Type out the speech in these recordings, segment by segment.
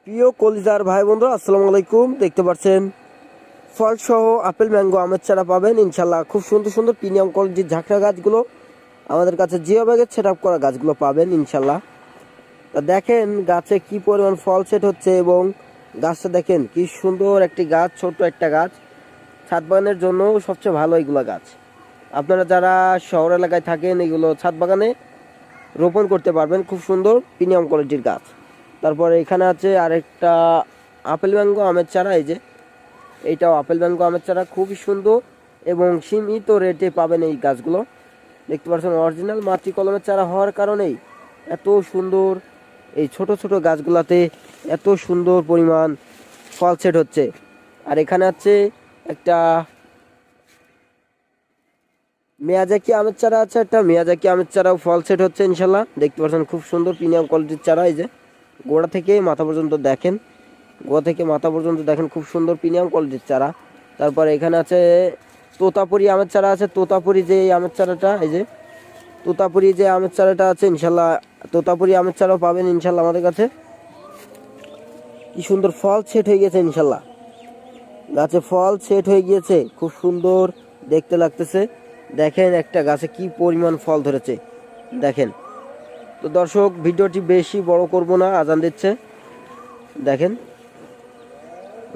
প্রিয় কলিজার ভাই বন্ধু আসসালামু আলাইকুম। দেখতে পাচ্ছেন ফল সহ আপেল ম্যাঙ্গো আমের চারা পাবেন ইনশাল্লাহ। খুব সুন্দর সুন্দর প্রিমিয়াম কোয়ালিটির ঝাঁকড়া গাছগুলো আমাদের কাছে জিও ব্যাগে সেট আপ করা গাছগুলো পাবেন ইনশাল্লাহ। তা দেখেন গাছে কি পরিমাণ ফল সেট হচ্ছে এবং গাছটা দেখেন কি সুন্দর একটি গাছ, ছোট্ট একটা গাছ। ছাদ বাগানের জন্য সবচেয়ে ভালো এগুলো গাছ। আপনারা যারা শহর এলাকায় থাকেন এগুলো ছাদ বাগানে রোপণ করতে পারবেন, খুব সুন্দর প্রিমিয়াম কোয়ালিটির গাছ। তারপরে এখানে আছে আরেকটা আপেল ম্যাঙ্গো আমের চারা, এই যে এইটাও আপেল ম্যাঙ্গো আমের চারা, খুবই সুন্দর এবং সীমিত রেটে পাবেন এই গাছগুলো। দেখতে পাচ্ছেন অরিজিনাল মাতৃ কলমের চারা হওয়ার কারণেই এত সুন্দর এই ছোট ছোট গাছগুলাতে এত সুন্দর পরিমাণ ফল সেট হচ্ছে। আর এখানে আছে একটা মিয়াজাকি আমের চারা আছে, একটা মিয়াজাকি আমের চারাও ফল সেট হচ্ছে ইনশাল্লাহ। দেখতে পাচ্ছেন খুব সুন্দর প্রিমিয়াম কোয়ালিটির চারা। এই যে গোড়া থেকে মাথা পর্যন্ত দেখেন, গোড়া থেকে মাথা পর্যন্ত দেখেন খুব সুন্দর প্রিমিয়াম কোয়ালিটির চারা। তারপরে এখানে আছে তোতাপুরি আমের চারা আছে। তোতাপুরি যে আমের চারাটা, এই যে তোতাপুরি যে আমের চারাটা আছে ইনশাল্লাহ, তোতাপুরি আমের চারাও পাবেন ইনশাল্লাহ আমাদের কাছে। কি সুন্দর ফল সেট হয়ে গেছে ইনশাল্লাহ, গাছে ফল সেট হয়ে গিয়েছে, খুব সুন্দর দেখতে লাগতেছে। দেখেন একটা গাছে কি পরিমাণ ফল ধরেছে দেখেন। তো দর্শক ভিডিওটি বেশি বড় করব না, আজান দিচ্ছে দেখেন।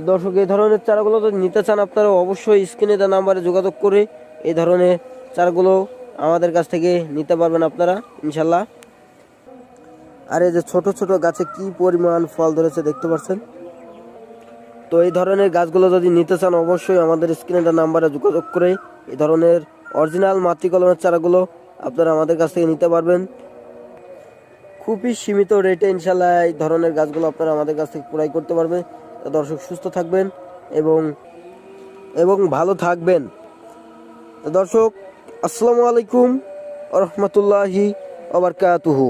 দর্শক এই ধরনের চারাগুলো যদি নিতে চান আপনারা অবশ্যই স্ক্রিনে দেওয়া নাম্বারে যোগাযোগ করে এই ধরনের চারাগুলো আমাদের কাছ থেকে নিতে পারবেন আপনারা ইনশাল্লাহ। আর এই যে ছোট ছোট গাছে কি পরিমাণ ফল ধরেছে দেখতে পাচ্ছেন। তো এই ধরনের গাছগুলো যদি নিতে চান অবশ্যই আমাদের স্ক্রিনে দেওয়া নাম্বারে যোগাযোগ করে এই ধরনের অরিজিনাল মাতৃ কলমের চারাগুলো আপনারা আমাদের কাছ থেকে নিতে পারবেন খুবই সীমিত রেটে ইনশাল্লাহ। এই ধরনের গাছগুলো আপনারা আমাদের কাছ থেকে ক্রয় করতে পারবেন। দর্শক সুস্থ থাকবেন এবং এবং ভালো থাকবেন। দর্শক আসসালামু আলাইকুম ওয়া রাহমাতুল্লাহি ওয়া বারাকাতুহু।